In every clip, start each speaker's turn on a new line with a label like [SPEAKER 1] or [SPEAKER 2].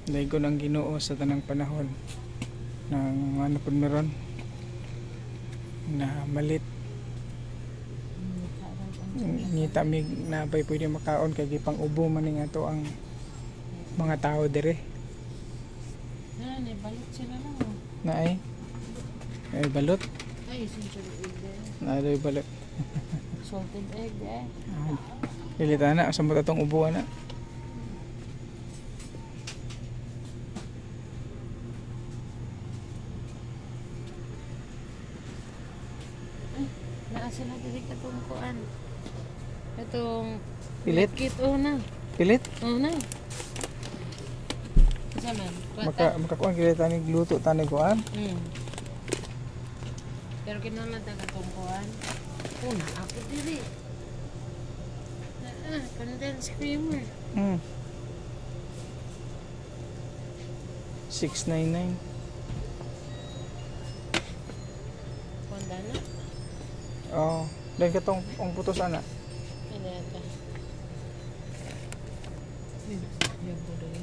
[SPEAKER 1] Daigo ng Ginoo sa tanang panahon ng ano pud meron na malit ngita mig na bay pwede makaon kay gipang ubo man ning ato ang mga tao dire.
[SPEAKER 2] Ni balot sila lang.
[SPEAKER 1] Naay. Ay balot.
[SPEAKER 2] Ay, salted egg.
[SPEAKER 1] Naay balot.
[SPEAKER 2] Salted egg eh.
[SPEAKER 1] Dilita na sa mo atong ubo na.
[SPEAKER 2] Naa sila diri katong kuan. Katong
[SPEAKER 1] Pilit?
[SPEAKER 2] kit na.
[SPEAKER 1] Pilit?
[SPEAKER 2] Na. Saman.
[SPEAKER 1] Makakuan kila tani gluto tani kuan.
[SPEAKER 2] Pero kinala ta katong kuan. Una ako diri. Condensed creamer.
[SPEAKER 1] 699.
[SPEAKER 2] Konda na.
[SPEAKER 1] Oh, dan katong ang putos ana.
[SPEAKER 2] Ano ito? Yung budoy.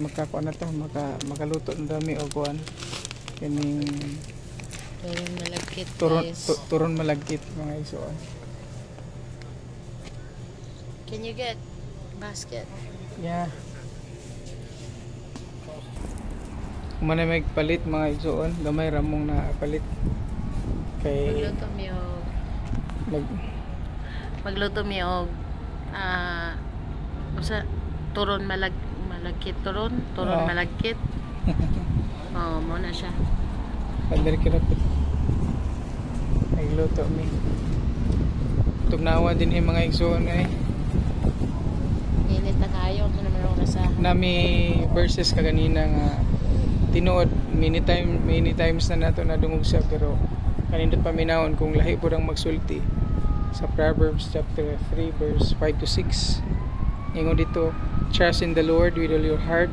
[SPEAKER 1] Makakuan na to, makaluto ng dami o kuan. Kining
[SPEAKER 2] Turon malagkit guys.
[SPEAKER 1] turon malagkit mga isuan.
[SPEAKER 2] Can you get basket?
[SPEAKER 1] Yeah. Kumana may palit mga isuon, gamay ramong na palit. Kay
[SPEAKER 2] Magluto mi og usa turon malagkit turon malagkit. Oh, mo na siya.
[SPEAKER 1] Pandiri kinapit. Nagluto mi. Tugnawa din mga isuon ay.
[SPEAKER 2] Init na kayo kung naman ako nasa
[SPEAKER 1] Nami verses kaganina nga tinuod many times na nato nadungog siya pero kanindot paminawon kung lahi po ang magsulti sa Proverbs chapter 3 verse 5 to 6. Ingon dito, trust in the Lord with all your heart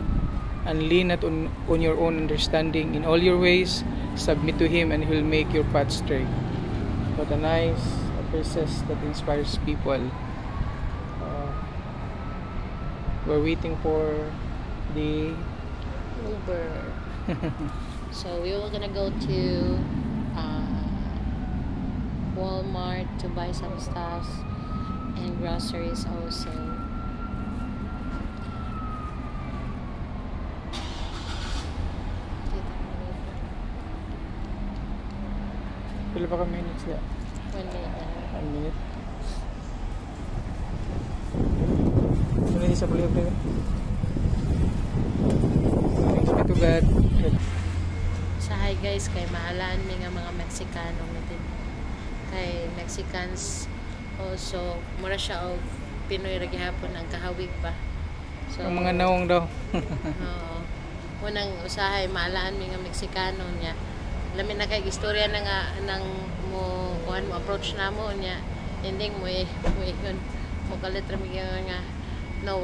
[SPEAKER 1] and lean not on your own understanding. In all your ways submit to Him and He will make your path straight. What a nice verses that inspires people. We're waiting for the
[SPEAKER 2] Uber. So we were gonna go to Walmart to buy some stuff and groceries also.
[SPEAKER 1] Pila pa ka minutes ya?
[SPEAKER 2] 1 minute.
[SPEAKER 1] 1 minute. Ano yung isa pala yung pala? Thanks be to God.
[SPEAKER 2] So hi guys, kay maalaan mi nga mga Meksikano natin. Kay Mexicans also mura siya og Pinoy ra gihapon ang kahawig pa. So
[SPEAKER 1] Ang mga naong daw.
[SPEAKER 2] oo. Unang usahay maalaan mi nga Meksikano niya. Lamin na kay istorya na nga nang mo kuan mo approach na mo niya. Ending mo yun mo kalitra mi nga no,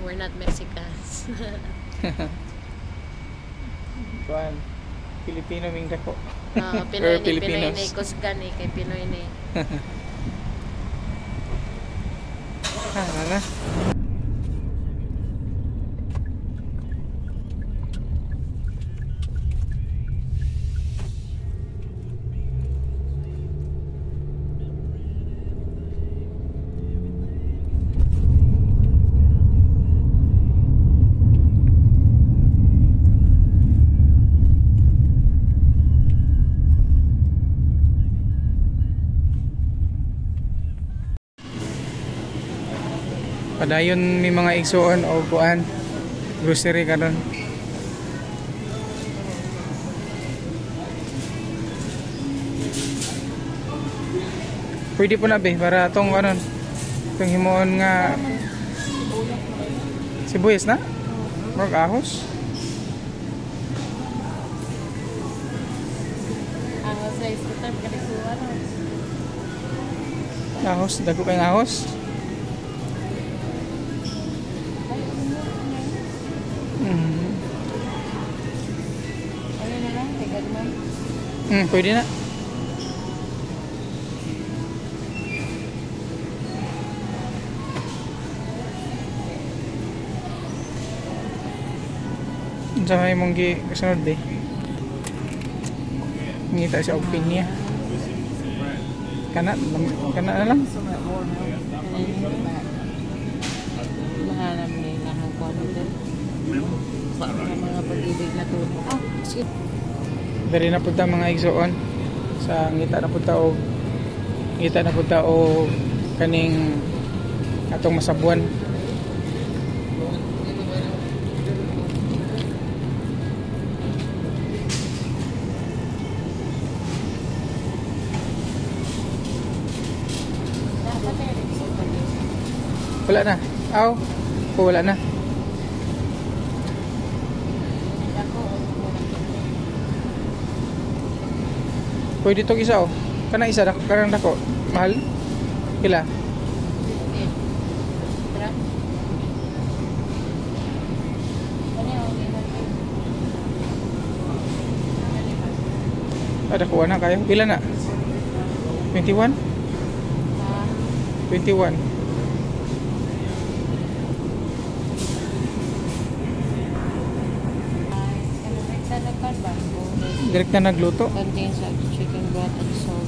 [SPEAKER 2] we're not Mexicans.
[SPEAKER 1] Kuan. Pilipino ming dako.
[SPEAKER 2] Pinoy ni
[SPEAKER 1] Filipinos.
[SPEAKER 2] Pinoy ni kusgan ni kay Pinoy ni.
[SPEAKER 1] Ano? Padayon may mga igsuon o kuan grocery karon. Pwede po na be para atong karon itong himuon nga sibuyas na? Murag ahos?
[SPEAKER 2] Ahos sa iskutan kanisuan.
[SPEAKER 1] Ahos, dago kay ahos.
[SPEAKER 2] Ano na lang, tigad mo.
[SPEAKER 1] Pwede na. Unsa may mong kasunod eh. Ngita siya og pinya. Kana na lang.
[SPEAKER 2] Mahanap nila ang quality. Sa mga pag-ibig na tuno. Shit.
[SPEAKER 1] Dari na punta mga igsoon sa ngita na punta og kaning atong masabuan. Wala na. Aw. Wala na. Pwede itong isa oh. Kana isa, karang dako. Mahal? Pila? Ada kuha na kayo. Pila na? 21? 21. Direct na nagluto.
[SPEAKER 2] Contains chicken broth and salt.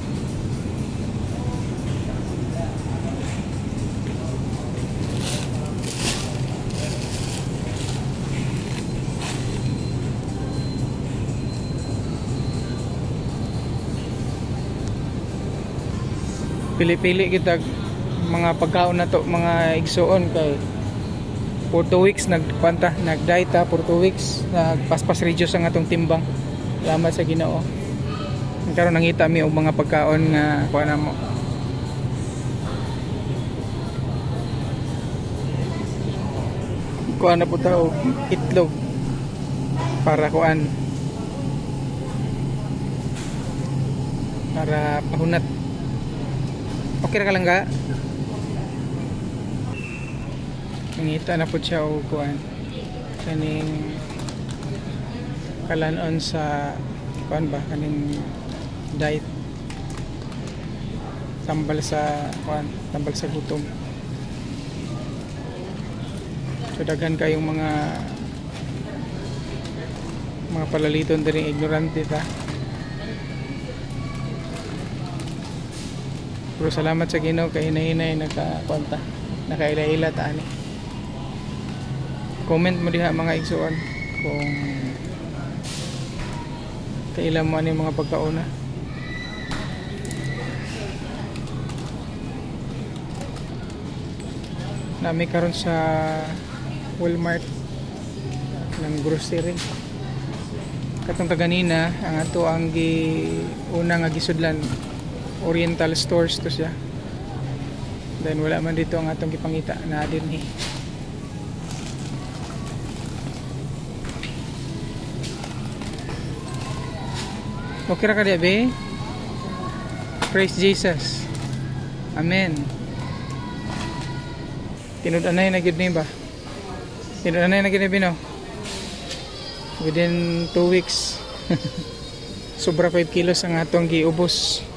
[SPEAKER 1] Pili-pili kita mga pagkaon na to, mga igsoon kay for 2 weeks nag-diet ta for 2 weeks, nagpaspas reduce ang atong timbang. Salamat sa Ginoo. Karon nangita mi og mga pagkaon nga kuha na mo. Kuha na po ta og itlog para kuan, para pahunat. Okay ra ka lang ga? Nangita na po siya og kuan kaning kalanon sa kuan ba, kaning diet, tambal sa kuan, tambal sa gutom. So daghan kayong mga palaliton diri, ignorante ta. Pero salamat sa Ginoo kay hinay-hinay nakakuanta, nakaila-ila ta ani. Comment mo diha mga igsoon kung kailan mo ano yung mga pagkauna. Nami karon sa Walmart ng grocery. Katong kaganina ang ato ang una nga gisudlan, Oriental Stores to siya. Then wala man dito ang atong gipangita na dinhi. Okay ra ka diya, praise Jesus. Amen. Tinud-anay na gid ni ba? Tinud-anay na gid ni no? Within 2 weeks. Sobra 5 kilos ang atong giubos.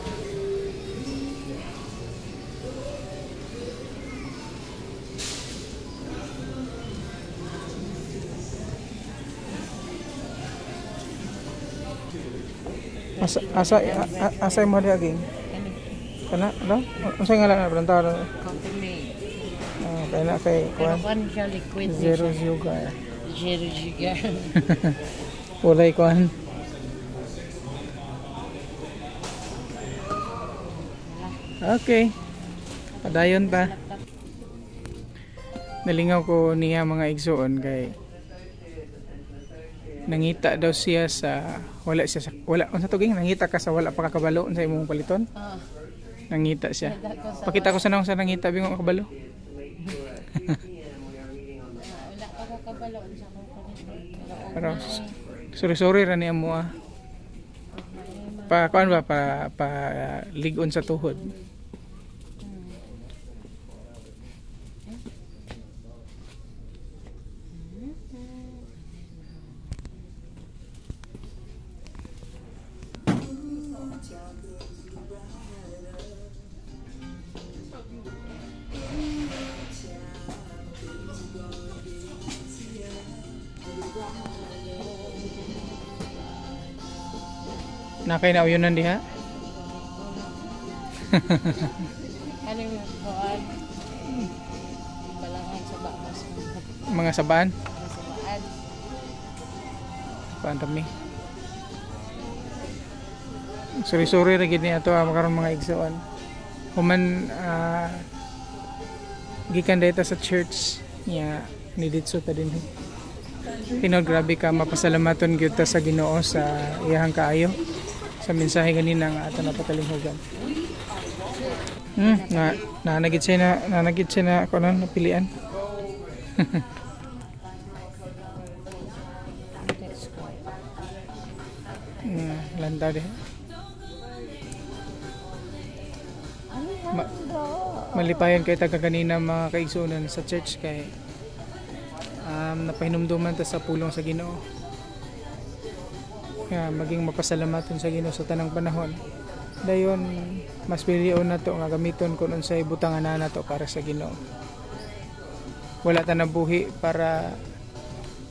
[SPEAKER 1] Asa mo di aging? Kana no? Unsa nga lang plantaw?
[SPEAKER 2] Coffee mate.
[SPEAKER 1] Kaya na kay
[SPEAKER 2] Pero kuan siya liquid niya.
[SPEAKER 1] Zero sugar.
[SPEAKER 2] Zero sugar.
[SPEAKER 1] Walay kuan. Okay. Padayon ta. Nalingaw ko niya mga igsoon kay nangita daw siya sa wala unsa to ging, nangita ka sa wala pa kakabalo sa imong paliton. Nangita siya. Pakita ko sa nang sa nangita bingo kakabalo.
[SPEAKER 2] Wala pa kakabalo sa akong paliton.
[SPEAKER 1] Pero sorry ra niya mo pa kuan ba pa ligon sa tuhod. Nakay na uyunan diha.
[SPEAKER 2] Ano yung kuan? Balangan sa bamas.
[SPEAKER 1] Mga sabaan.
[SPEAKER 2] Sa baan.
[SPEAKER 1] Paan rami. Suri-suri ra gid ni ato makaron mga igsoon. Human gikan data sa church niya ni ditso ta dinhi. Tinod grabe ka mapasalamaton gyud ta sa Ginoo sa iyang kaayo sa mensahe ganina nga ato napatalinghogan. Nanagid siya na kuno napilian. Landa de. Malipayon kay taga kanina mga kaigsunan sa church kay napahinumduman ta sa pulong sa Ginoo. Kaya maging mapasalamatan sa Ginoo sa tanang panahon. Dayon mas pilion na to nga gamiton kun unsay butangan na to para sa Ginoo. Wala ta nabuhi para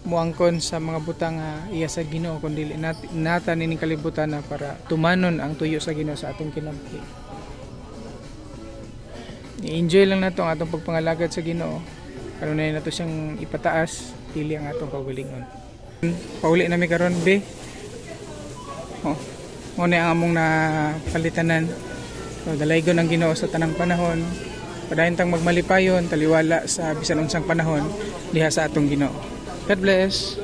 [SPEAKER 1] muangkon sa mga butang iya sa Ginoo kundi nata nining kalibutan na para tumanon ang tuyo sa Ginoo sa atong kinabuhi. I-enjoy lang nato ang atong pagpangalagad sa Ginoo. Kanunay nato siyang ipataas dili ang atong kaugalingon. Pauli na mi karon be. Mo na ang among napalitanan. So dalaygon ang Ginoo sa tanang panahon. Padayon tang magmalipayon taliwala sa bisan unsang panahon diha sa atong Ginoo. God bless.